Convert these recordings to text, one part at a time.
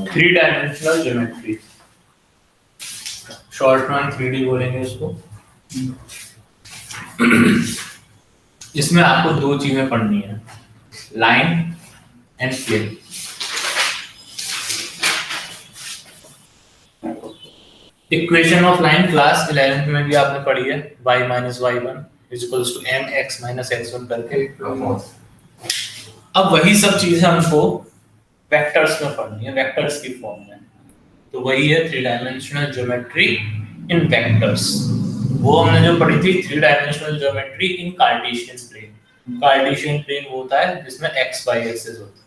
Three dimensional geometry, short में 3D बोलेंगे इसको। इसमें आपको दो चीजें पढ़नी है, line and plane. Equation of line class 11th में भी आपने पढ़ी है, y minus y1 equals to mx minus x1 करके। अब वही सब चीजें हमको वेक्टर्स में पढ़नी है, वेक्टर्स की फॉर्म में। तो वही है थ्री डायमेंशनल ज्योमेट्री इन वेक्टर्स। वो हमने जो पढ़ी थी थ्री डायमेंशनल ज्योमेट्री इन कार्टेशियन प्लेन। कार्टेशियन प्लेन वो होता है जिसमें x y एक्सिस होती है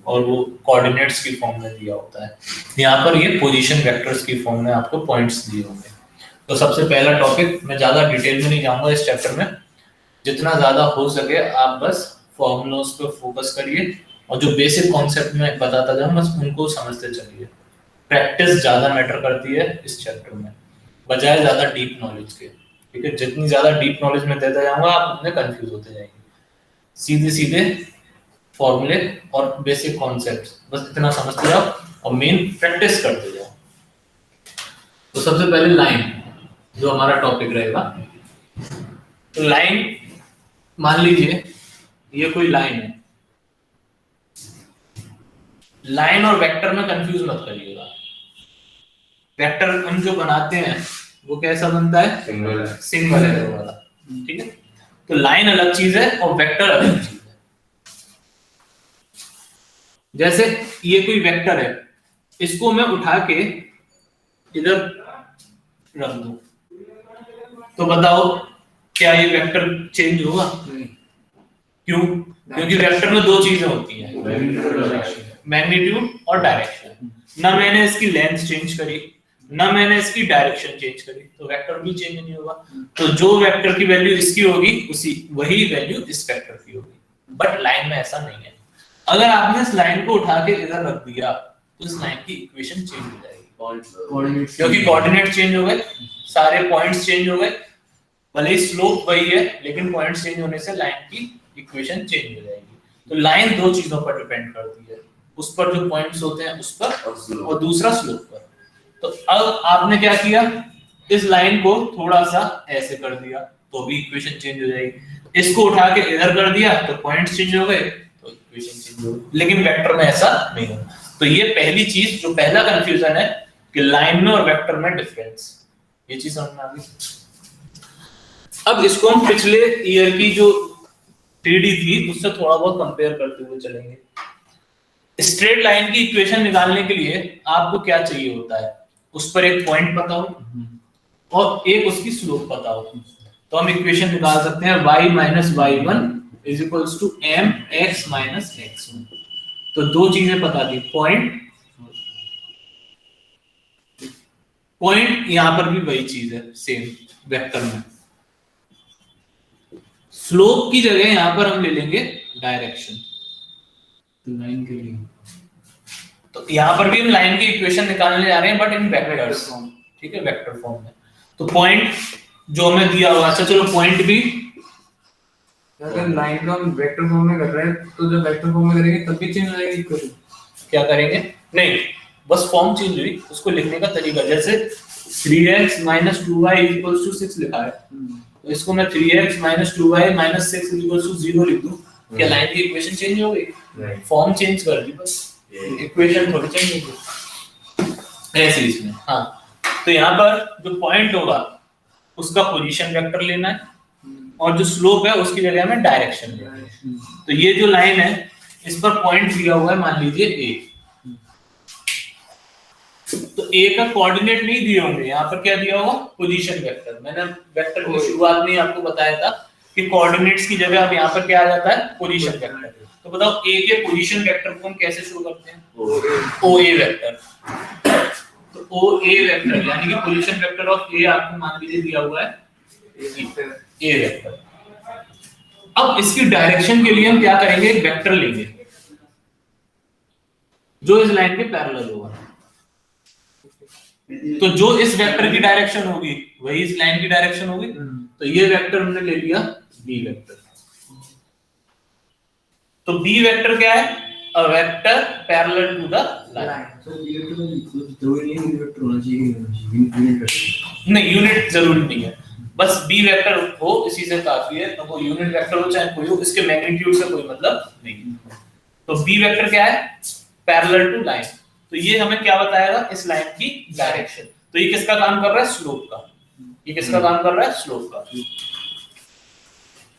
और वो कोऑर्डिनेट्स की फॉर्म में दिया होता है। यहाँ पर ये पोजीशन वेक्टर्स की फॉर्म में आपको पॉइंट्स दिए होंगे। तो सबसे पहला टॉपिक, मैं ज्यादा डिटेल में नहीं जाऊंगा इस चैप्टर में, जितना ज्यादा हो सके आप बस फॉर्मूलास पे फोकस करिए और जो बेसिक कॉन्सेप्ट में बताता जाऊं बस उनको समझते चलिए। प्रैक्टिस ज्यादा मैटर करती है इस चैप्टर में बजाय ज्यादा डीप नॉलेज के, ठीक है। जितनी ज्यादा डीप नॉलेज में देता जाऊंगा आप उतने कंफ्यूज होते जाएंगे। सीधे सीधे फॉर्मूले और बेसिक कॉन्सेप्ट्स बस इतना समझते जाओ और मेन प्रैक्टिस करते जाओ। तो सबसे पहले लाइन, जो हमारा टॉपिक रहेगा। तो लाइन, मान लीजिए ये कोई लाइन है। लाइन और वेक्टर में कंफ्यूज मत करिएगा। वेक्टर हम जो बनाते हैं वो कैसा बनता है, सिंगल एरो वाला, ठीक है। तो लाइन अलग चीज है और वेक्टर अलग चीज है। जैसे ये कोई वेक्टर है, इसको मैं उठा के इधर रख दूं तो बताओ क्या ये वेक्टर चेंज होगा? क्यों? क्योंकि वेक्टर में दो चीजें होती हैं, मैग्नीट्यूड और डायरेक्शन। ना मैंने इसकी लेंथ चेंज करी ना मैंने इसकी डायरेक्शन चेंज करी, तो वेक्टर भी चेंज नहीं होगा। तो जो वेक्टर की वैल्यू इसकी होगी उसी वही वैल्यू इस वेक्टर की होगी। बट लाइन में ऐसा नहीं है। अगर आपने इस लाइन को उठा के इधर रख दिया तो इस लाइन की इक्वेशन चेंज हो जाएगी, क्योंकि कोऑर्डिनेट चेंज हो गए, सारे पॉइंट्स चेंज हो गए। भले ही स्लोप वही है लेकिन पॉइंट्स चेंज होने से लाइन की इक्वेशन चेंज हो जाएगी। तो लाइन दो चीजों पर डिपेंड करती है, उस पर जो पॉइंट्स होते हैं उस पर और दूसरा स्लोप पर। तो अब आपने क्या किया, इस लाइन को थोड़ा सा ऐसे कर दिया तो भी इक्वेशन चेंज हो जाएगी। इसको उठा के इधर कर दिया तो पॉइंट्स चेंज हो गए तो इक्वेशन चेंज हो गई। लेकिन वेक्टर में ऐसा नहीं है। तो ये पहली चीज, जो पहला कंफ्यूजन है कि लाइन में और वेक्टर में डिफरेंस, ये चीज समझ में आ गई। अब इसको हम पिछले ईयर की जो 3D थी उससे थोड़ा बहुत कंपेयर करते हुए चलेंगे। स्ट्रेट लाइन की इक्वेशन निकालने के लिए आपको क्या चाहिए होता है, उस पर एक पॉइंट पता हो और एक उसकी स्लोप पता हो। तो हम इक्वेशन निकाल सकते हैं y minus y1 is equals to mx minus x1। तो दो चीजें पता थी, पॉइंट यहां पर भी वही चीज है सेम वेक्टर में। स्लोप की जगह यहां पर हम ले लेंगे डायरेक्शन लाइन के लिए। तो यहां पर भी हम लाइन की इक्वेशन निकालने जा रहे हैं बट इन वेक्टर्स फॉर्म, ठीक है, वेक्टर फॉर्म में। तो पॉइंट जो हमें दिया हुआ, अच्छा चलो पॉइंट भी, अगर लाइन को हम वेक्टर फॉर्म में कर रहे हैं तो जब वेक्टर फॉर्म में करेंगे तब भी चेंज हो जाएगी इक्वेशन। क्या करेंगे? नहीं, बस फॉर्म चेंज हुई, उसको लिखने का तरीका। जैसे 3x 2y 6 लिखा है, तो इसको मैं 3x 2y 6 0 लिख दूं, क्या लाइन की इक्वेशन चेंज हो गई? फॉर्म चेंज कर दी बस, इक्वेशन थोड़ी चेंज होगी। ऐसे इसमें हाँ। तो यहाँ पर जो पॉइंट होगा उसका पोजीशन वेक्टर लेना है और जो स्लोप है उसकी जगह हमें डायरेक्शन लेना है। तो ये जो लाइन है इस पर पॉइंट दिया हुआ है, मान लीजिए a। तो a का कोऑर्डिनेट नहीं दिए होंगे, यहाँ पर क्या दिया होगा? Position vector. मैंने वेक्टर की शुरुआत में आपको बताया था कि कोऑर्डिनेट्स की जगह अब यहाँ पर क्या आ जाता है? Position vector. तो बताओ a के पोजीशन वेक्टर को हम कैसे शो करते हैं? OA vector. तो OA वेक्टर यानी कि पोजीशन वेक्टर ऑफ A आपको मान लीजिए दिया हुआ है A वेक्टर। अब इसकी डायरेक्शन के लिए हम क्या करेंगे? एक वेक्टर लेंगे जो इस लाइन के पैरेलल होगा। तो जो इस वेक्टर की डायरेक्शन होगी वही इस लाइन की डायरेक्शन होगी। तो ये वेक्टर हमने ले लिया बी वेक्टर। तो बी वेक्टर क्या है? A vector parallel to the line. Sir ये तो जरूरी नहीं है वेक्टर होना चाहिए, यूनिट वेक्टर नहीं, यूनिट जरूरी नहीं है, बस बी वेक्टर हो इसी से काफी है। तो वो यूनिट वेक्टर हो चाहे कोई हो, इसके मैग्नीट्यूड से कोई मतलब नहीं। तो बी वेक्टर क्या है? Parallel to line. तो ये हमें क्या बताएगा? इस लाइन की डायरेक्शन। तो ये किसका काम कर रहा है? स्लोप का। ये किसका काम कर रहा है? स्लोप का।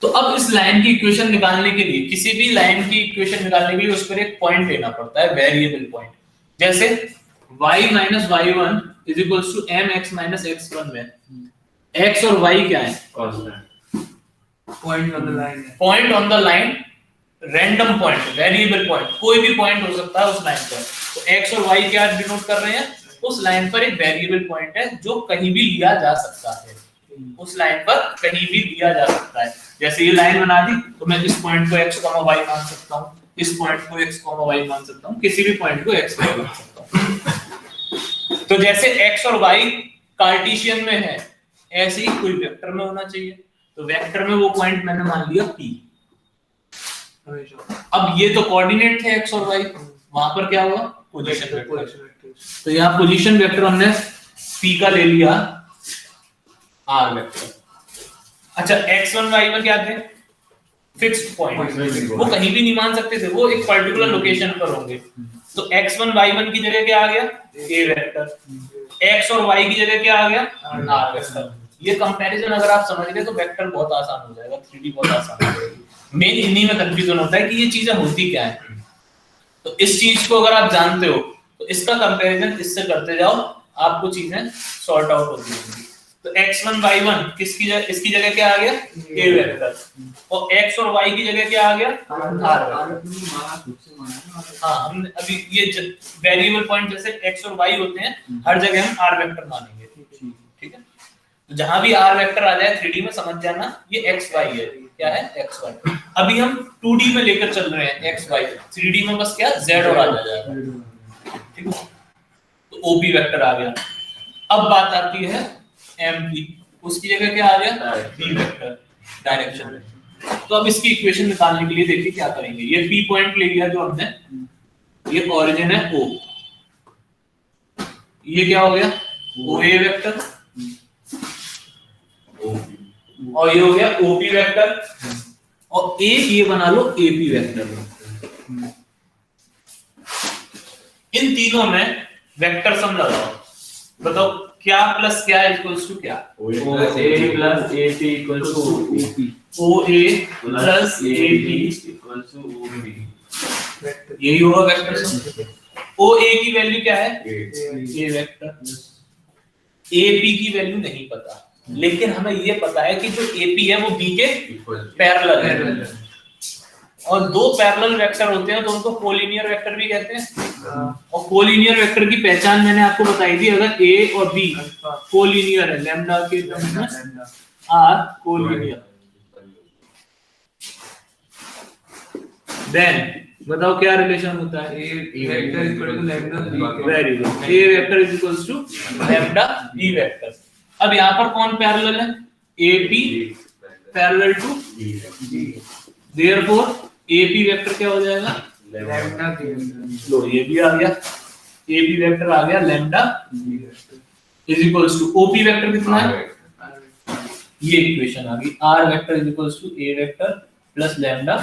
तो अब इस लाइन की इक्वेशन निकालने के लिए, किसी भी लाइन की इक्वेशन निकालने के लिए उस पर एक पॉइंट लेना पड़ता है, वेरिएबल पॉइंट। जैसे y - y1 = mx - x1 में x और y क्या है? पॉइंट ऑन द लाइन है, point on the line, random point, variable point, कोई भी पॉइंट हो सकता है उस लाइन पर। तो x और y क्या डिनोट कर रहे हैं? उस लाइन पर एक वेरिएबल पॉइंट है जो कहीं भी लिया जा सकता है। उस लाइन पर कहीं भी लिया जा सकता है। जैसे ये लाइन बना दी तो मैं इस पॉइंट को x, y मान सकता हूं, इस पॉइंट को x, y मान सकता हूं, किसी भी पॉइंट को x, y मान सकता हूं। तो जैसे x और y कार्टेशियन में है, ऐसे ही कोई वेक्टर में होना चाहिए। तो वेक्टर में वो पॉइंट मैंने मान लिया p। अब ये तो कोऑर्डिनेट थे x और y, वहां पर क्या हुआ? Position vector. तो यहाँ पोजीशन वेक्टर हमने p का ले लिया r वेक्टर। अच्छा, x1 y1 क्या थे? फिक्स्ड पॉइंट, वो कहीं भी नहीं मान सकते थे, वो एक पर्टिकुलर लोकेशन पर होंगे। तो x1 y1 की जगह क्या आ गया? a vector. x और y की जगह क्या आ गया? r vector. ये कंपैरिजन अगर आप समझ गए तो वेक्टर बहुत आसान हो जाएगा, 3D बहुत आसान हो जाएगी। मेन इन्हीं में कंफ्यूजन होता है कि ये चीजें होती क्या है। तो इस चीज को अगर आप जानते हो तो इसका कंपैरिजन इससे करते जाओ, आपको चीजें सॉर्ट आउट होती रहेंगी। तो x1 y1 किसकी जगह, इसकी जगह क्या आ गया? a vector. और x और y की जगह क्या आ गया? r vector. हाँ, हमने अभी ये वेरिएबल पॉइंट जैसे x और y होते हैं, हर जगह हम r वेक्टर मानेंगे। ठीक है, तो जहां भी r वेक्टर आ जाए 3D में समझ जाना ये x y है। क्या है? x y। अभी हम 2D में लेकर चल रहे हैं x y, 3D में बस क्या z और आ जाएगा। ठीक है, तो OP वेक्टर आ गया। अब बात आती है MP, उसकी जगह क्या आ गया? B vector, direction. तो अब इसकी इक्वेशन निकालने के लिए देखिए क्या करेंगे। ये P पॉइंट ले लिया जो हमने, ये ओरिजिन है O, ये क्या हो गया? OA वेक्टर, और ये हो गया OP वेक्टर, और एक ये बना लो AP वेक्टर। इन तीनों में वेक्टर सम लगाओ, बताओ क्या प्लस क्या इक्वल्स टू क्या? OA plus AP equals to OP। OA plus AP equals to OP। यही होगा वेक्टर सम। OA की वैल्यू क्या है? A vector. AP की वैल्यू नहीं पता, लेकिन हमें ये पता है कि जो AP है वो B के पैरेलल है। और दो पैरेलल वेक्टर होते हैं तो उनको कोलिनियर वेक्टर भी कहते हैं। और कोलिनियर वेक्टर की पहचान मैंने आपको बताई थी, अगर A और B कोलिनियर है, लैम्डा के टर्म्स में आर कोलिनियर, देन बताओ क्या रिलेशन होता है? A vector equal to lambda B। Very good, A vector is equals to lambda B vector. अब यहाँ पर कौन पैरेलल है? AP parallel to B, therefore AP vector क्या हो जाएगा? Lambda B। लो ये भी आ गया, AP वेक्टर आ गया lambda is equals to OP vector कितना है? ये इक्वेशन आ गई, R vector is equals to A vector plus lambda.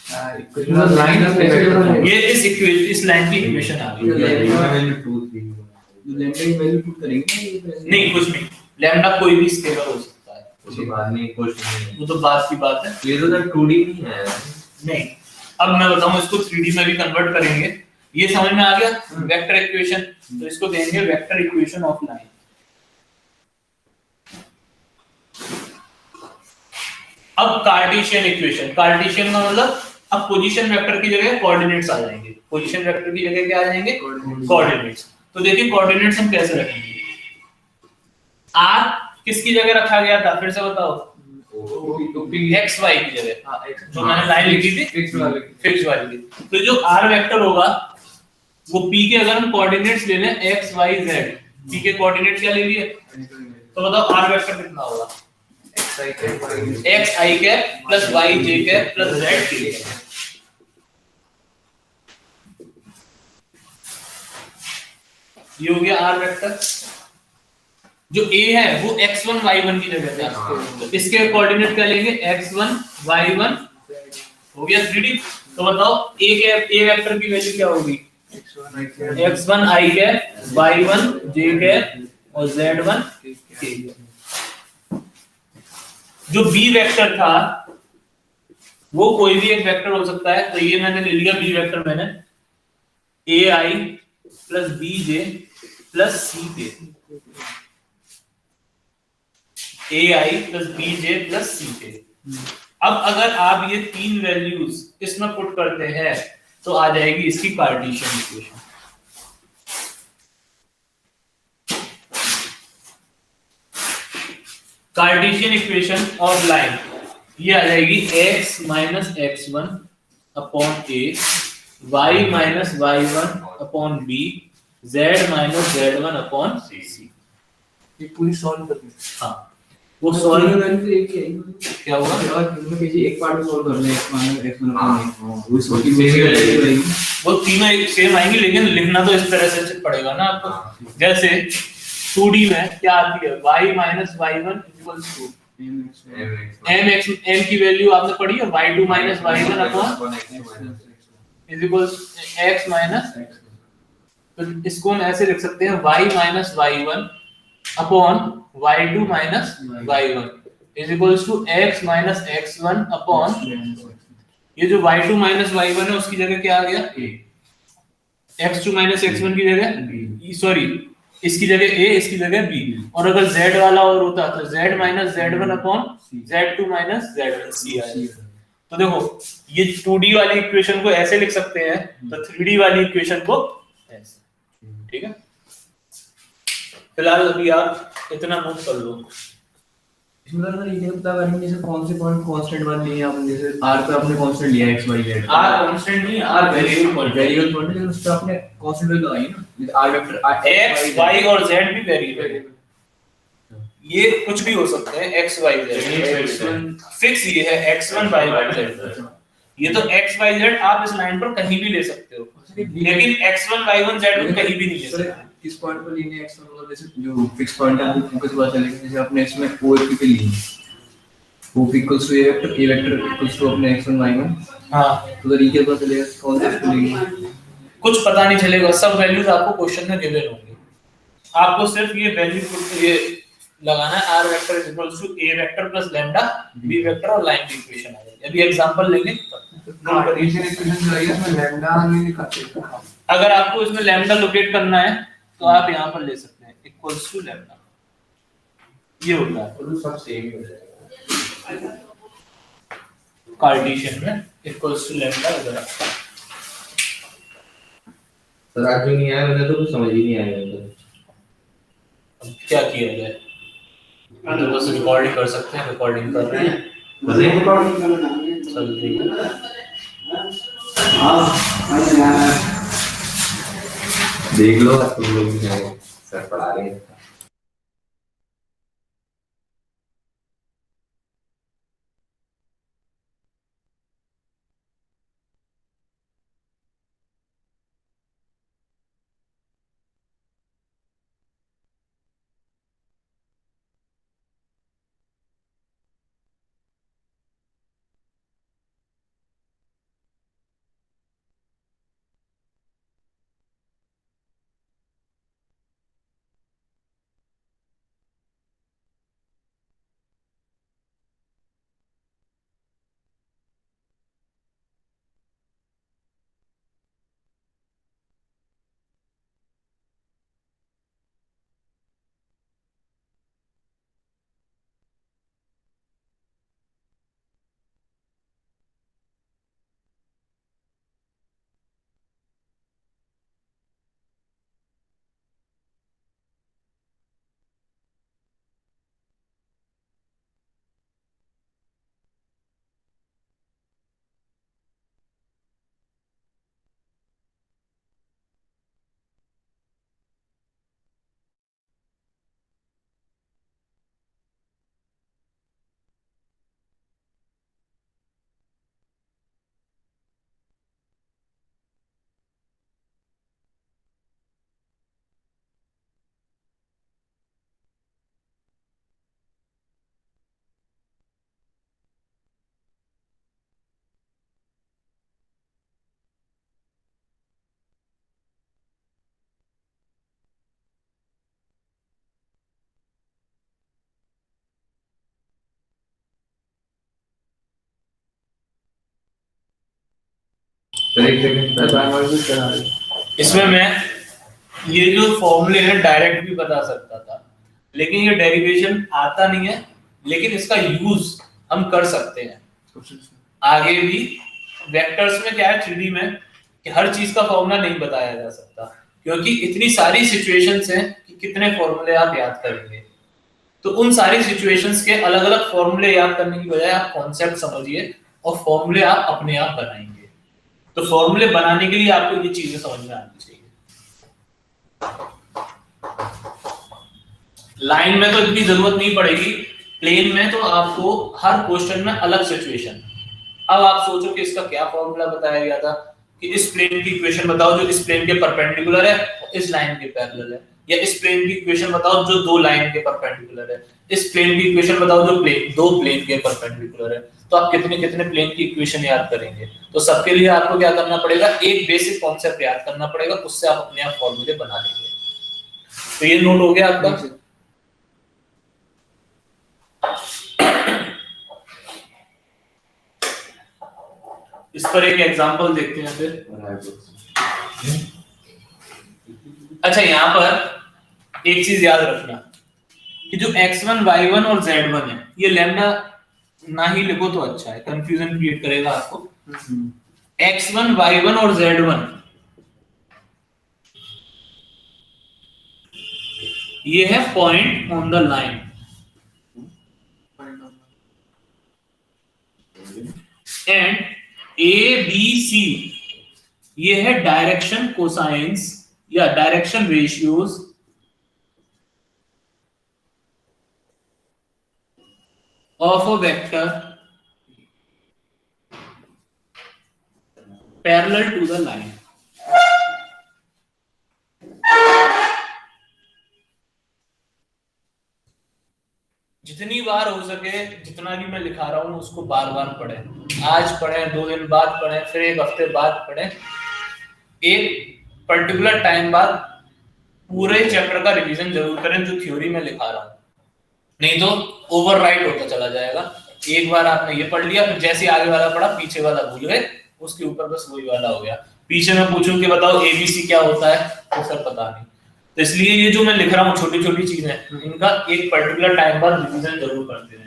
Line ये इस लाइन की इक्वेशन आ गई। लैम्डा की वैल्यू पुट करेंगे नहीं, कुछ नहीं, लैम्डा कोई भी स्केलर हो सकता है, उसके बाद में कुछ नहीं, वो तो बात की बात है। ये तो 2D नहीं है। नहीं, अब मैं बताऊं इसको 3D में भी कन्वर्ट करेंगे। ये समझ में आ गया वेक्टर इक्वेशन, तो इसको देंगे वेक्टर इक्वेशन ऑफ लाइन। अब कार्टेशियन इक्वेशन, कार्टेशियन का मतलब अब पोजीशन वेक्टर की जगह कोऑर्डिनेट्स आ जाएंगे, पोजीशन वेक्टर की जगह क्या आ जाएंगे? कोऑर्डिनेट्स। तो देखिए कोऑर्डिनेट्स हम कैसे रखेंगे। r किसकी जगह रखा गया था, फिर से बताओ? x y की जगह, जो मैंने लाइन लिखी थी फिक्स वाली। तो जो r वेक्टर होगा वो p के अगर हम कोऑर्डिनेट्स ले लें x y z, p के कोऑर्डिनेट क्या ले लिए? तो बताओ आर वेक्टर कितना होगा? एक्स आई कैप प्लस वाई जे कैप प्लस जेड के कैप। ये हो गया आर वेक्टर। जो ए है वो x1 y1 की जगह पे है, तो इसके कोऑर्डिनेट क्या लेंगे? x1 y1 हो गया 3D। तो बताओ ए कैप ए वेक्टर की वैल्यू क्या होगी? x1 i cap y1 j cap और z1 k। जो बी वेक्टर था वो कोई भी एक वेक्टर हो सकता है, तो ये मैंने ले लिया बी वेक्टर, मैंने ए आई प्लस बी जे प्लस सी के, ए आई प्लस बी जे प्लस सी के। अब अगर आप ये तीन वैल्यूज इसमें पुट करते हैं तो आ जाएगी इसकी Cartesian equation. Cartesian equation of line ये आ जाएगी x minus x one upon a, y minus y one upon b, z minus z one upon c. ये पूरी सॉल्व करनी है। हाँ वो सॉल्व वैल्यू एक ही है। क्या होगा? और इनमें किसी एक पार्ट में सॉल्व कर ले, x माइनस x1 वो इसकी सेम वैल्यू रहेगी। वो तीनों एक सेम आएंगे, लेकिन लिखना तो इस तरह से पड़ेगा ना आपको। जैसे 2D में क्या आती है? y minus y one equals to m की वैल्यू आपने पढ़ी है, y2 minus y one upon is equals x minus. तो इसको हम ऐसे लिख सकते हैं y minus y one upon y2 minus y one is equals to x minus x1 upon, ये जो y2 माइनस y1 है उसकी जगह क्या आ गया? x2 माइनस x1 की जगह, सॉरी इसकी जगह a, इसकी जगह b। और अगर z वाला और होता तो z minus z1 upon z2 minus z1 c आएगा। तो देखो ये 2D वाली इक्वेशन को ऐसे लिख सकते हैं, तो 3D वाली इक्वेशन को ऐसे। ठीक है, फिलहाल अभी आप इतना नोट कर लो। इसमें तो सर ये बता रहा हूं जैसे कौन से पॉइंट कांस्टेंट वन लिए आपने, जैसे r पे आपने कांस्टेंट लिया x y z, r constant नहीं, r variable point, variable point, लेकिन उस पे आपने कांस्टेंट वैल्यू लगाई ना, जैसे r वेक्टर x y और z भी वेरिएबल है। ये कुछ भी हो सकते हैं x y z, फिक्स ये है x1 y1 z। ये तो x y z आप इस लाइन पर कहीं भी ले सकते हो, लेकिन x1 y1 z कहीं भी नहीं ले सकते। इस पॉइंट पर लीनियर x मतलब जैसे जो फिक्स पॉइंट है वो कुछ पता चलेगा, जैसे आपने इसमें o पे ली, o equals to a vector equals to अपने x1 y1। हां तो उधर क्या पता चलेगा कौन सा इसको लेंगे? कुछ पता नहीं चलेगा, सब वैल्यूज आपको क्वेश्चन में गिवन होंगे। आपको सिर्फ ये वैल्यू पुट ये लगाना है, r vector is equals to a vector plus lambda b vector और लाइन की इक्वेशन आ जाएगी। अभी एग्जांपल लेंगे, कार्टेशियन इक्वेशन जो है इसमें लैम्डा नहीं लिखाते। अगर आपको इसमें लैम्डा लोकेट करना है तो आप यहां पर ले सकते हैं इक्वल्स टू लैम्डा, ये होता है तो सब सेम ही हो जाएगा कार्टेशियन में इक्वल्स टू लैम्डा वगैरह। सर आज जो नहीं आया मुझे तो कुछ समझ ही नहीं आया। अब क्या किया जाए? तो बस रिकॉर्डिंग कर सकते हैं, रिकॉर्डिंग कर रहे हैं। चल ठीक है, देख लो तुम लोग भी जाए सर पढ़ा रहे हैं। सर एक सेकंड सर बार-बार भी चला रहे। इसमें मैं ये जो फॉर्मूले हैं डायरेक्ट भी बता सकता था, लेकिन ये डेरिवेशन आता नहीं है, लेकिन इसका यूज हम कर सकते हैं आगे भी। वेक्टर्स में क्या है 3D में कि हर चीज का फॉर्मूला नहीं बताया जा सकता, क्योंकि इतनी सारी सिचुएशंस हैं कि कितने फॉर्मूले आप याद करेंगे। तो उन सारी सिचुएशंस के अलग अलग फॉर्मूले याद करने की बजाय आप कॉन्सेप्ट समझिए और फॉर्मूले आप अपने आप बनाएंगे। तो फॉर्मूले बनाने के लिए आपको ये चीजें समझ में आनी चाहिए। लाइन में तो इतनी जरूरत नहीं पड़ेगी, प्लेन में तो आपको हर क्वेश्चन में अलग सिचुएशन। अब आप सोचो कि इसका क्या फॉर्मूला बताया गया था कि इस प्लेन की इक्वेशन बताओ जो इस प्लेन के परपेंडिकुलर है और इस लाइन के पैरेलल है, या इस प्लेन की इक्वेशन बताओ जो दो लाइन के परपेंडिकुलर है, इस प्लेन की इक्वेशन बताओ जो दो प्लेन के परपेंडिकुलर है। तो आप कितने कितने प्लेन की इक्वेशन याद करेंगे? तो सबके लिए आपको क्या करना पड़ेगा, एक बेसिक कॉन्सेप्ट याद करना पड़ेगा, उससे आप अपने आप फॉर्मूले बना लेंगे। तो ये नोट हो गया आपका। इस पर एक एग्जांपल देखते हैं फिर। अच्छा, यहाँ पर एक चीज याद रखना कि जो x1, y1 और z1 है, ये लैम्डा ना ही लिखो तो अच्छा है, कंफ्यूजन क्रिएट करेगा आपको। x1, y1 और z1 ये है point on the line, and a b c ये है डायरेक्शन कोसाइंस या direction ratios of a vector parallel to the line. जितनी बार हो सके, जितना भी मैं लिखा रहा हूं उसको बार बार पढ़ें। आज पढ़ें, 2 दिन बाद पढ़ें, फिर 1 हफ्ते बाद पढ़ें, एक पर्टिकुलर टाइम बाद पूरे चैप्टर का रिवीजन जरूर करें जो थ्योरी में लिखा रहा हूं, नहीं तो ओवरराइट होता चला जाएगा। एक बार आपने ये पढ़ लिया, फिर जैसे आगे वाला पढ़ा पीछे वाला भूल गए, उसके ऊपर बस वही वाला हो गया। पीछे मैं पूछूं कि बताओ एबीसी क्या होता है, तो सर पता नहीं। तो इसलिए ये जो मैं लिख रहा हूँ छोटी छोटी चीजें, इनका एक पर्टिकुलर टाइम बाद रिवीजन जरूर करते रहें।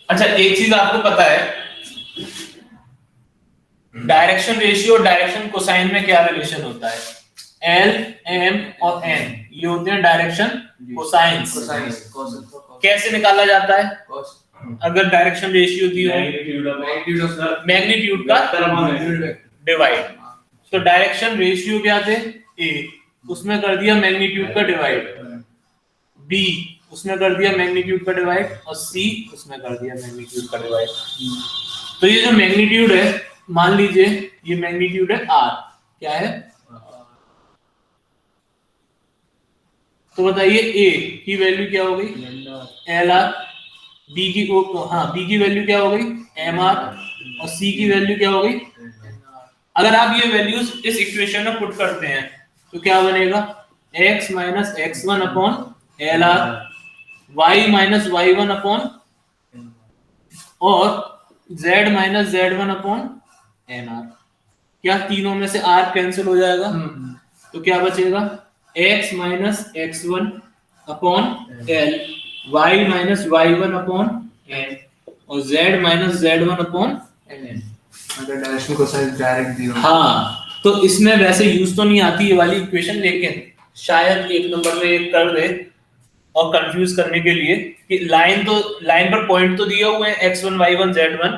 अच्छा, एक चीज आपको पता है, डायरेक्शन रेशियो और डायरेक्शन कोसाइन में क्या रिलेशन होता है? एल, एम और एन ये होते हैं डायरेक्शन कोसाइंस। कैसे निकाला जाता है? अगर डायरेक्शन रेशियो दी हो, मैग्नीट्यूड का डिवाइड। तो डायरेक्शन रेशियो क्या थे? ए, उसमें कर दिया मैग्नीट्यूड का डिवाइड, बी उसमें कर दिया मैग्नीट्यूड का डिवाइड, और सी उसमें कर दिया मैग्नीट्यूड का डिवाइड। तो ये जो मैग्नीट्यूड है, मान लीजिए ये मैग्नीट्यूड है आर, क्या है? तो बताइए ए की वैल्यू क्या हो गई? L R. बी की बी की वैल्यू क्या हो गई? M R. और सी की वैल्यू क्या हो गई? अगर आप ये वैल्यूज इस इक्वेशन में पुट करते हैं तो क्या बनेगा? x minus x1 upon l r, y minus y1 upon और z minus z1 upon n r. क्या तीनों में से r कैंसिल हो जाएगा? तो क्या बचेगा? x minus x1 upon l, y minus y1 upon n और z minus z1 upon n. अगर डायरेक्शन कोसाइन डायरेक्ट दी हो। हाँ, तो इसमें वैसे यूज तो नहीं आती ये वाली इक्वेशन, लेकिन शायद एक नंबर में एक कर दे और कंफ्यूज करने के लिए कि लाइन पर पॉइंट तो दिए हुए हैं x1 y1 z1,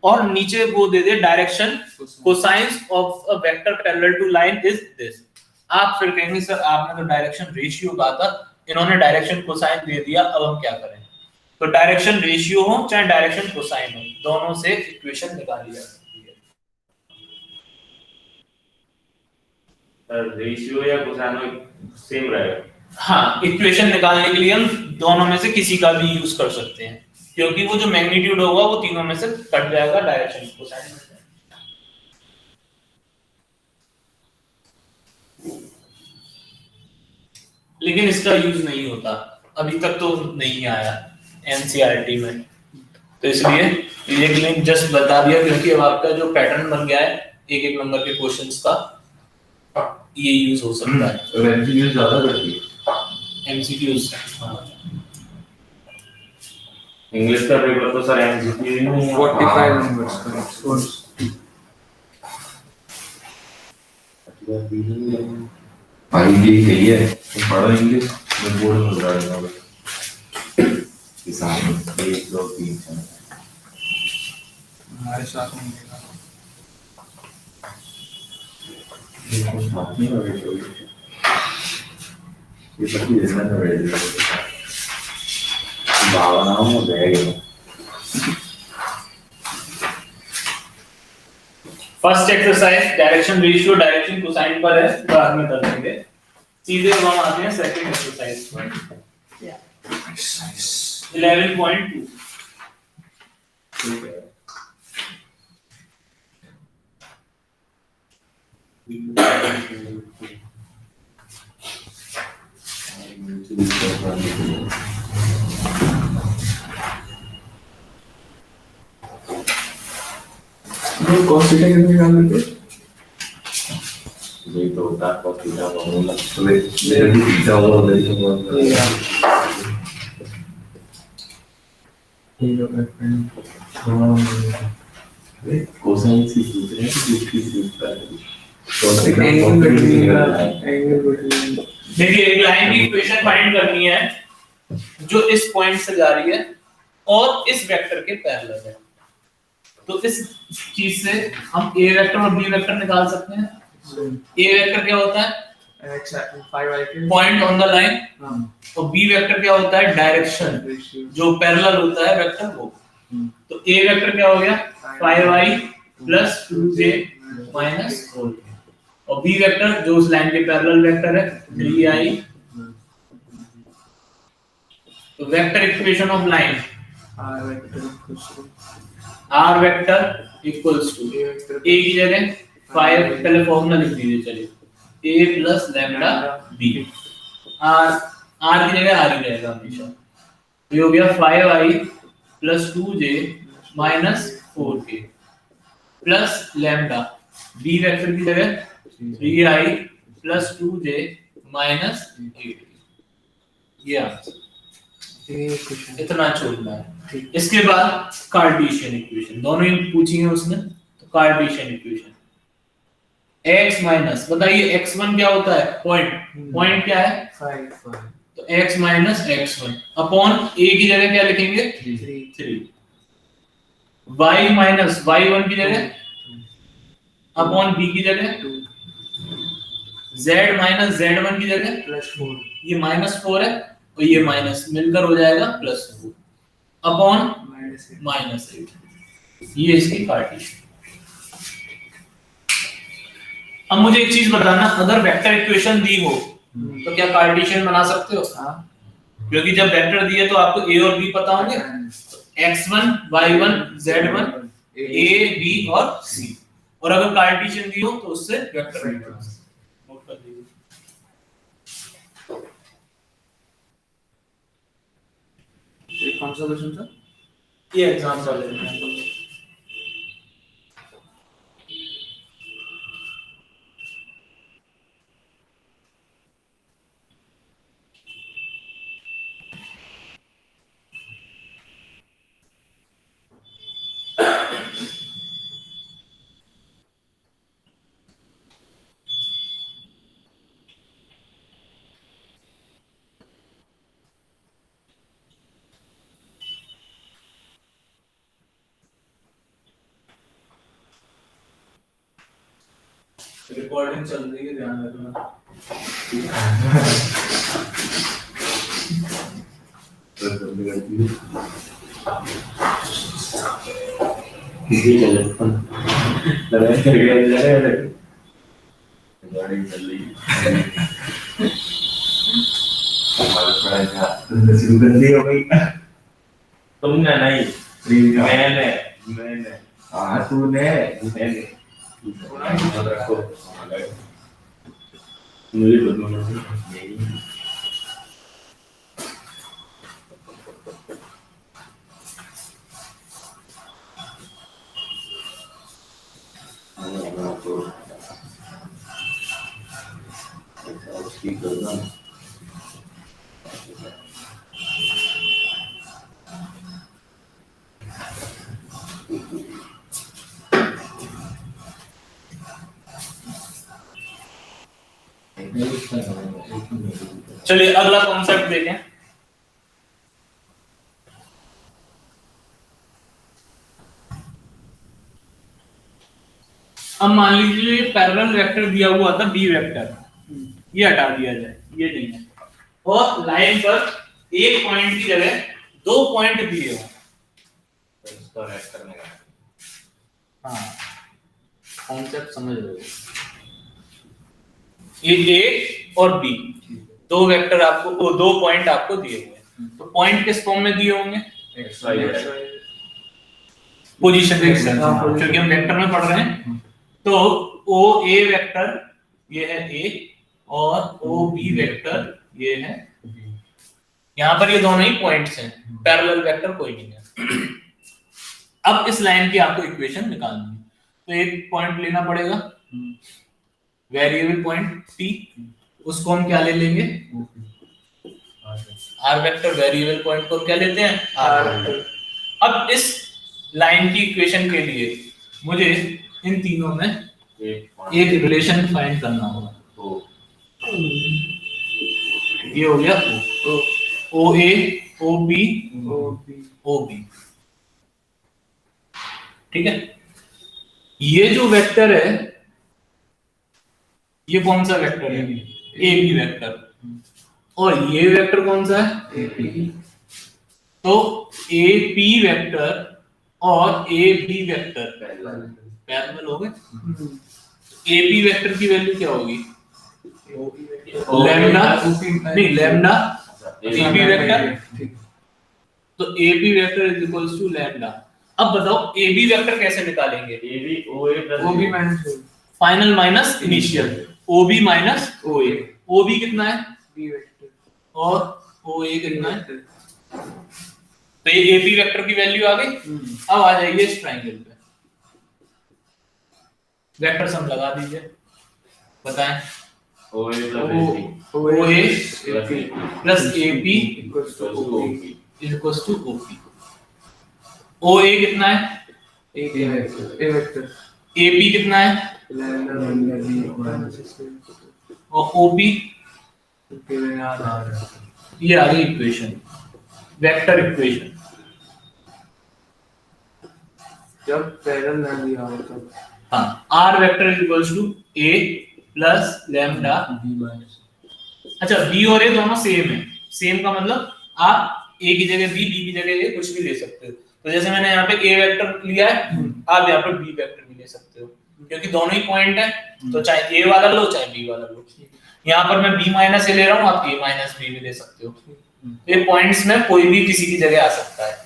और नीचे वो दे दे direction cosines of a vector parallel to line is this. आप फिर कहेंगे सर आपने तो डायरेक्शन रेशियो कहा था, इन्होंने डायरेक्शन कोसाइन दे दिया, अब हम क्या करें? तो डायरेक्शन रेशियो हो चाहे डायरेक्शन कोसाइन हो, दोनों से इक्वेशन निकाली जा सकती है। रेशियो या कोसाइन सेम रहेगा? हाँ, इक्वेशन निकालने के लिए हम दोनों में से किसी का भी यूज कर सकते हैं, क्योंकि वो जो मैग्नीट्यूड होगा वो तीनों में से कट जाएगा डायरेक्शन कोसाइन में। लेकिन इसका यूज नहीं होता, अभी तक तो नहीं आया एनसीईआरटी में, तो इसलिए ये लिंक जस्ट बता दिया, क्योंकि अब आपका जो पैटर्न बन गया है एक एक नंबर के क्वेश्चंस का, ये यूज हो सकता है। और एमसीक्यू ज्यादा करती है एमसीक्यूज इंग्लिश का पेपर तो सर एमसीक्यू ही नहीं है 45 नंबर्स का। इंग्लिश सही है, तुम पढ़ो इंग्लिश, मैं बोर्ड में बुला रहा हूँ किसान 1 2 3 हमारे साथ में मिलेगा। ये सभी इसमें तो रेडी है भावनाओं में बह गए। First exercise direction ratio direction cosine पर है, बाद में कर देंगे, सीधे हम आते हैं सेकंड एक्सरसाइज पर। 11.2 वो कौन सी टेक्निक निकाल लेते? ये तो होता है बहुत सीधा फॉर्मूला, तो मेरे भी सीधा फॉर्मूला कोसाइन से पूछ रहे हैं कि किसकी सीखता है देखिए एक लाइन की इक्वेशन फाइंड करनी है जो इस पॉइंट से जा रही है और इस वेक्टर के पैरेलल है, तो इस चीज से हम ए वेक्टर और बी वेक्टर निकाल सकते हैं। ए वेक्टर क्या होता है? पॉइंट ऑन द लाइन, और बी वेक्टर क्या होता है? डायरेक्शन जो पैरेलल होता है वेक्टर वो। तो ए वेक्टर क्या हो गया? 5i + 2j - 4j, और बी वेक्टर जो उस लाइन के पैरेलल वेक्टर है 3i। तो vector equation of line r vector equals to a की जगह 5, पहले फॉर्मूला लिख दीजिए, चलिए a + λb, r की जगह r ही रहेगा हमेशा, तो ये हो गया 5i + 2j - 4k plus lambda, b vector की जगह 3i + 2j - 8k। ये आंसर, इतना छोड़ना है। इसके बाद कार्टेशियन इक्वेशन, दोनों ही पूछी है उसने, तो कार्टेशियन इक्वेशन x माइनस, बताइए x1 क्या होता है? पॉइंट क्या है? 5 तो x minus x1 upon a की जगह क्या लिखेंगे? 3, y माइनस y1 की जगह अपॉन b की जगह 2, z माइनस z1 की जगह +4, ये -4 है और ये माइनस मिलकर हो जाएगा +4 अपॉन -8। ये इसकी कार्टेशियन। अब मुझे एक चीज बताना, अगर वेक्टर इक्वेशन दी हो तो क्या कार्टेशियन बना सकते हो? क्योंकि जब वेक्टर दिए तो आपको a और b पता होंगे, x1 y1 z1 a b और c, और अगर कार्टेशियन दी हो तो उससे वेक्टर नोट कर लीजिए। ये कौन सा क्वेश्चन था? ये एग्जाम चल रहे हैं। रिकॉर्डिंग चल रही है, ध्यान रखना। किसी टेलीफोन लगा कर गया जा रहा है, गाड़ी चल रही है। हमारा पढ़ाई तुमने शुरू कर दिया भाई। तुमने नहीं, प्रियंका मैंने हाँ तूने मैंने याद रखो मुझे बदलना यही तो ठीक करना चलिए अगला कॉन्सेप्ट देखें। अब मान लीजिए पैरेलल वेक्टर दिया हुआ था बी वेक्टर, ये हटा दिया जाए, ये नहीं है, और लाइन पर एक पॉइंट की जगह दो पॉइंट दिए हो। इसका वेक्टर में हाँ कॉन्सेप्ट समझ रहे हो, ये ए और बी दो वेक्टर आपको, दो पॉइंट आपको दिए हुए हैं, तो पॉइंट किस फॉर्म में दिए होंगे? एक्स वाई पोजीशन वेक्टर, क्योंकि हम वेक्टर में पढ़ रहे हैं। तो ओ ए वेक्टर ये है ए और ओ बी वेक्टर ये है, यहां पर ये दोनों ही पॉइंट्स हैं, पैरेलल वेक्टर कोई नहीं है। अब इस लाइन की आपको इक्वेशन निकालनी है, तो एक पॉइंट लेना पड़ेगा, वेरिएबल पॉइंट टी, उसको हम क्या ले लेंगे? Are vector. वेरिएबल पॉइंट को क्या लेते हैं? R vector. अब इस लाइन की इक्वेशन के लिए मुझे इन तीनों में एक रिलेशन फाइंड करना होगा। ये हो गया ओ A O B O B, ठीक है। ये जो वेक्टर है ये कौन सा वेक्टर है? A B vector. और ये वेक्टर कौन सा है? तो ए पी वेक्टर और ए बी वेक्टर पैरेलल हो गए। ए बी वेक्टर की वैल्यू क्या होगी? लैम्डा, नहीं लैम्डा ए बी वेक्टर, तो a B vector is equals to lambda. अब बताओ ए बी वेक्टर कैसे निकालेंगे? A B O A plus वो भी minus final minus initial, O B minus O A. O B कितना है? बी वेक्टर और ओ ए कितना है? तो ये ए बी वेक्टर की वैल्यू आ गई। अब आ जाइए इस ट्रायंगल पे, वेक्टर सम लगा दीजिए, बताएं। O A plus O A plus A P equals to O B equals to O P. O A कितना है? ए वेक्टर ए पी कितना है? लैम्डा बी माइनस और ओ पी, ओके मैं याद आ रहा है। ये आ गई इक्वेशन, वेक्टर इक्वेशन। जब पैरेलल ना दिया हो तो हाँ, r vector is equals to a plus lambda. B minus, अच्छा बी और ए दोनों सेम है, सेम का मतलब आप ए की जगह बी, बी की जगह ए कुछ भी ले सकते हो। तो जैसे मैंने यहाँ पे ए वेक्टर लिया है, आप यहाँ पे बी वेक्टर भी ले सकते हो, क्योंकि दोनों ही पॉइंट है, तो चाहे ए वाला लो चाहे बी वाला लो। यहाँ पर मैं बी माइनस ए ले रहा हूँ, आप ए माइनस बी भी ले सकते हो। ये पॉइंट्स में कोई भी किसी की जगह आ सकता है।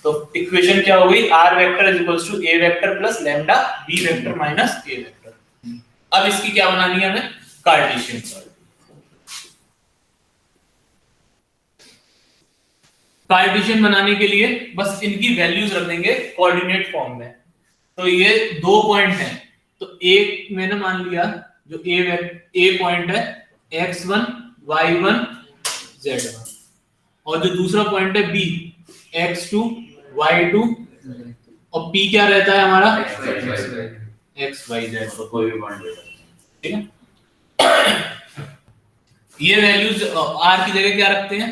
तो इक्वेशन क्या हो गई? R vector is equals to a vector plus lambda b vector minus a vector. अब इसकी क्या बनानी है हमें? कार्टेशियन। कार्टेशियन बनाने के लिए बस इनकी वैल्यूज रख देंगे कोऑर्डिनेट फॉर्म में। तो ये दो पॉइंट हैं, तो एक मैंने मान लिया जो ए पॉइंट है x1 y1 z1, और जो दूसरा पॉइंट है b x2 y2, और p क्या रहता है हमारा? x y z। तो कोई भी पॉइंट ले ठीक है। ये वैल्यूज r की जगह क्या रखते हैं?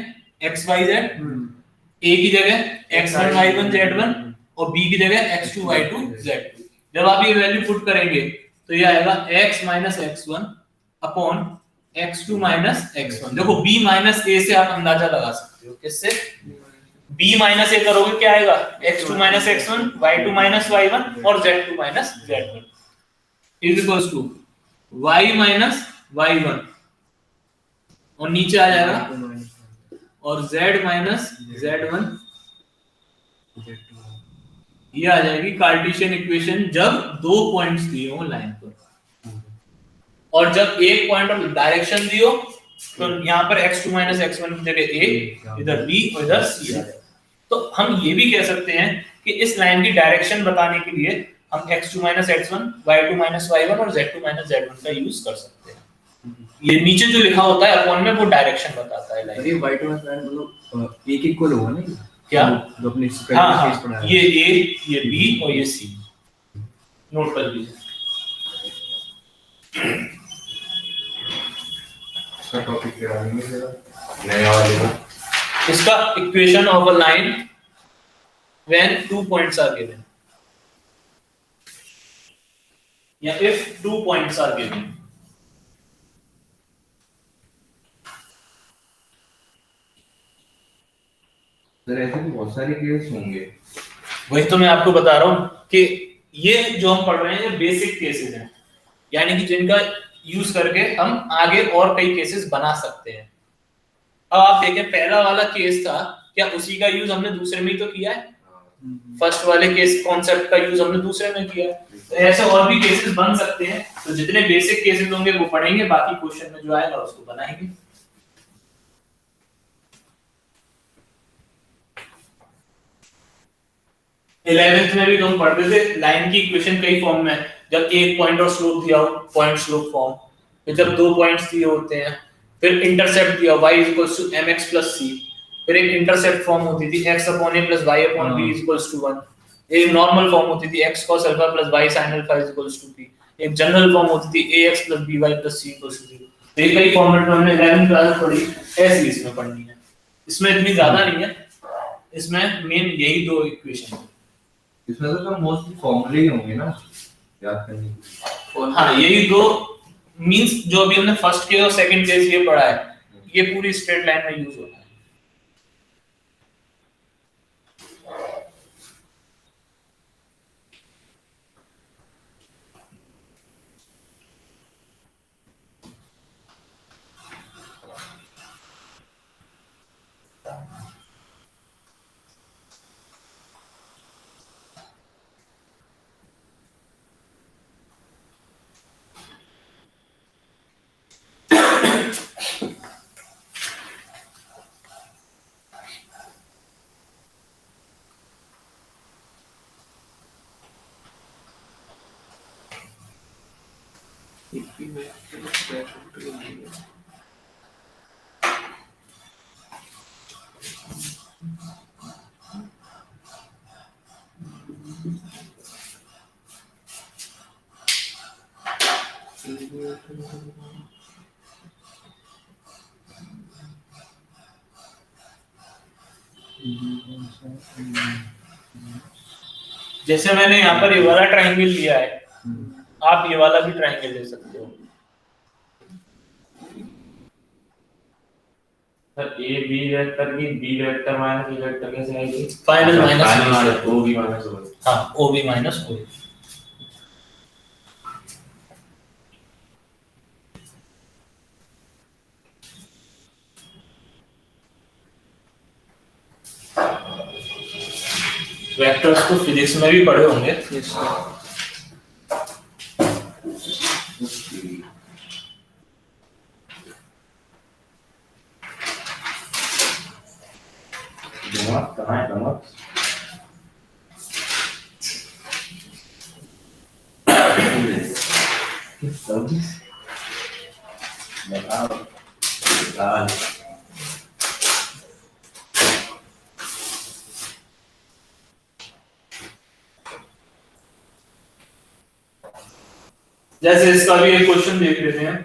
x y z, a की जगह x1 y1 z1 और b की जगह x2 y2 z2। जब आप ये वैल्यू पुट करेंगे तो ये आएगा x minus x1 upon x2 minus x1। देखो b माइनस a से आप अंदाजा लगा सकते हो, किससे? b माइनस a करोगे क्या आएगा? x2 minus x1 y2 minus y1 और z2 minus z1 is equals to y minus y1, और नीचे आ जाएगा और z माइनस z1 ये आ जाएगी कार्टेशियन इक्वेशन जब दो पॉइंट्स दिए हो लाइन पर, और जब एक पॉइंट और डायरेक्शन दियो तो यहाँ पर x2 माइनस x1 की जगह a, इधर b और इधर c आ जाएगा। तो हम ये भी कह सकते हैं कि इस लाइन की डायरेक्शन बताने के लिए हम x2 minus x1, y2 minus y1 और z2 माइनस z1 का यूज कर सकते हैं। ये नीचे जो लिखा होता है अपॉन में वो डायरेक्शन बताता है लाइन। अरे y2 माइनस y1 मतलब एक इक्वल होगा ना ये? क्या? जो अपने हाँ, केस पढ़ा है। ये a, ये b और ये c नोट कर लीजिए। इसका टॉपिक क्या है मेरा? नया वाले का इसका equation of a line when 2 points are given, या if 2 points are given. Sir ऐसे भी बहुत सारे केस होंगे। वही तो मैं आपको बता रहा हूं कि ये जो हम पढ़ रहे हैं ये बेसिक केसेस हैं, यानी कि जिनका यूज करके हम आगे और कई केसेस बना सकते हैं। अब आप देखें पहला वाला केस था, क्या उसी का यूज हमने दूसरे में ही तो किया है? फर्स्ट वाले केस कॉन्सेप्ट का यूज हमने दूसरे में किया है। तो ऐसे और भी केसेस बन सकते हैं। तो जितने बेसिक केसेस होंगे वो पढ़ेंगे, बाकी क्वेश्चन में जो आएगा उसको बनाएंगे। 11th में भी तो हम पढ़ते थे लाइन की इक्वेशन कई फॉर्म में, जब एक पॉइंट और स्लोप दिया हो पॉइंट स्लोप फॉर्म, फिर जब दो पॉइंट्स दिए होते हैं, फिर इंटरसेप्ट दिया y = mx + c, फिर एक इंटरसेप्ट फॉर्म होती थी x / a + y / b = 1, एक नॉर्मल फॉर्म होती थी x cos α + y sin α = p, एक जनरल फॉर्म होती थी ax + by + c = 0। तो ये कई फॉर्मेट में हमने 11th क्लास में पढ़ी, ऐसे इसमें पढ़नी है। इसमें इतनी ज्यादा नहीं है, इसमें मेन यही दो इक्वेशन है। इसमें तो मोस्टली फॉर्मूले ही होंगे ना याद करने के। और हाँ, यही दो मींस जो अभी हमने फर्स्ट केस और सेकंड केस ये पढ़ा है, ये पूरी स्ट्रेट लाइन में यूज होता है। जैसे मैंने यहाँ पर ये वाला ट्रायंगल लिया है, आप ये वाला भी ट्रायंगल ले सकते हो। सर ए बी वेक्टर की B vector minus B vector कैसे आएगी? Final minus O B minus O. हाँ, O B minus O. Vectors को फिजिक्स में भी पढ़े होंगे। कहाँ है नमक? जैसे इसका भी एक क्वेश्चन देख लेते हैं।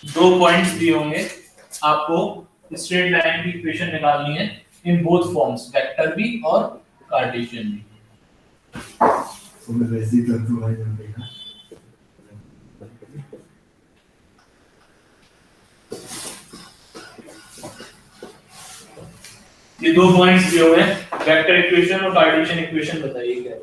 दो पॉइंट्स दिए होंगे, आपको स्ट्रेट लाइन की इक्वेशन निकालनी है इन बोथ फॉर्म्स, वेक्टर भी और कार्टेशियन भी। मैं वैसे ही कर दूंगा जल्दी। ये दो पॉइंट्स दिए हुए हैं, वेक्टर इक्वेशन और कार्टेशियन इक्वेशन बताइए क्या है।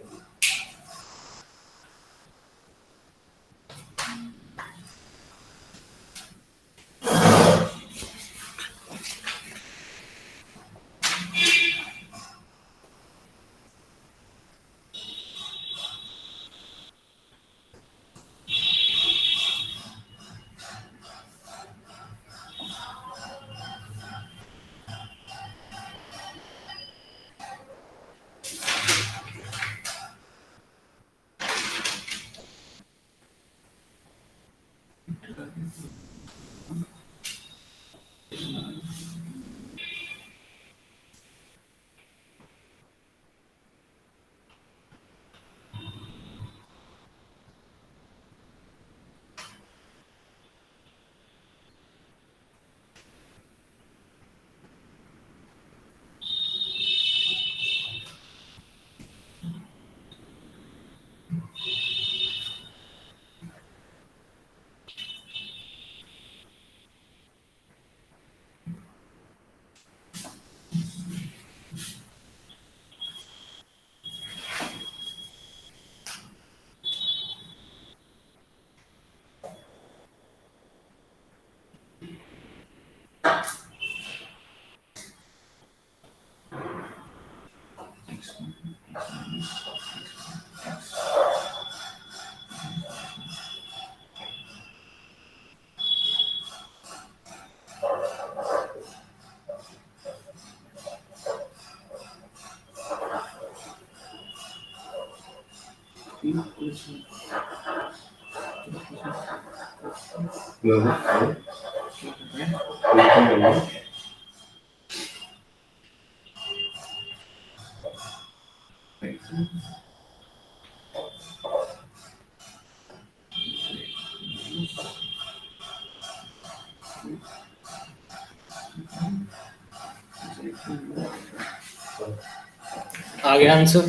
आ गया आंसर?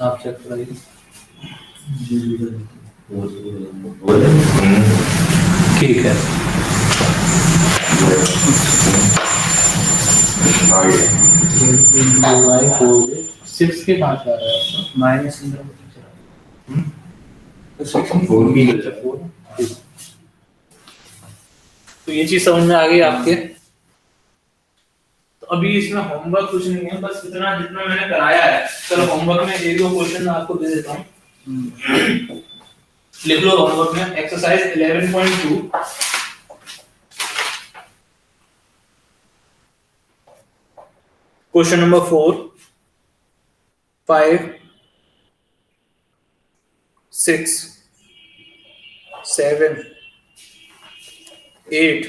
आप चेक कराइए। ठीक है, सिक्स के 5 आ रहा है माइनस तो ये चीज समझ में आ गई आपके? तो अभी इसमें होमवर्क कुछ नहीं है, बस इतना जितना मैंने कराया है। चलो होमवर्क में एक दो क्वेश्चन आपको दे देता हूँ, लिख लो होमवर्क में। एक्सरसाइज 11.2 क्वेश्चन नंबर 4, 5, 6, 7, 8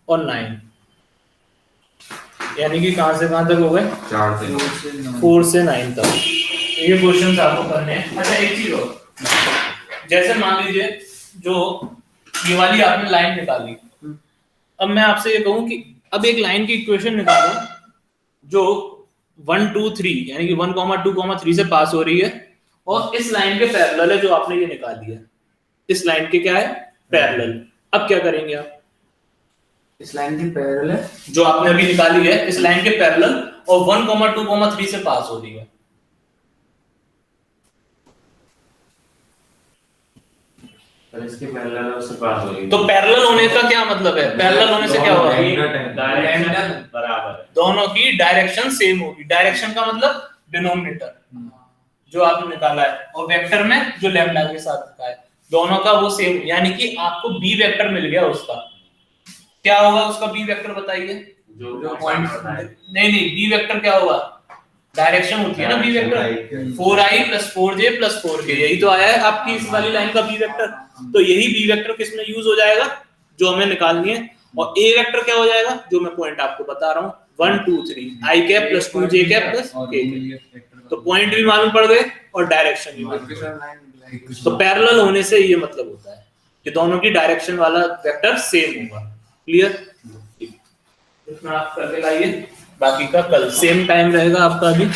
और 9, यानी कि कहां से कहां तक हो गए? 4 से 9 तक ये क्वेश्चन आपको करने हैं। अच्छा एक चीज और, जैसे मान लीजिए जो ये वाली आपने लाइन निकाली, अब मैं आपसे ये कहूं कि अब एक लाइन की इक्वेशन निकालो जो 1 2 3 यानी कि 1, 2, 3 से पास हो रही है और इस लाइन के पैरेलल है जो आपने ये निकाली है। इस लाइन के क्या है? पैरेलल। अब क्या करेंगे आप? इस लाइन के पैरेलल है जो आपने अभी निकाली है, इस लाइन के पैरेलल और 1, 2, 3 से पास हो रही है। इसके पैरेलल उससे पास हो रही है। तो पैरेलल होने का क्या मतलब है? पैरेलल होने से क्या होगा? डायरेक्शन बराबर है, दोनों की डायरेक्शन सेम होगी। डायरेक्शन का मतलब डिनोमिनेटर जो आपने निकाला है और वेक्टर में जो लैम्डा के साथ रखा है, दोनों का वो सेम, यानी कि आपको बी वेक्टर मिल गया। उसका क्या होगा? उसका बी वेक्टर बताइए। जो पॉइंट नहीं, बी वेक्टर क्या होगा? डायरेक्शन होती है ना B vector, 4i + 4j + 4k, यही तो आया है आपकी इस वाली लाइन का बी वेक्टर। तो यही बी वेक्टर किसमें यूज हो जाएगा? जो हमें निकालनी है। और ए वेक्टर क्या हो जाएगा? जो मैं पॉइंट आपको बता रहा हूँ, 1 2 3 i cap + 2j cap + k। तो पॉइंट भी मालूम पड़ गए और डायरेक्शन भी मालूम पड़ गई। तो पैरेलल होने से ये मतलब होता है कि दोनों की डायरेक्शन वाला वेक्टर सेम होगा। क्लियर? इतना आप करके लाइए। बाकी का कल सेम टाइम रहेगा आपका अभी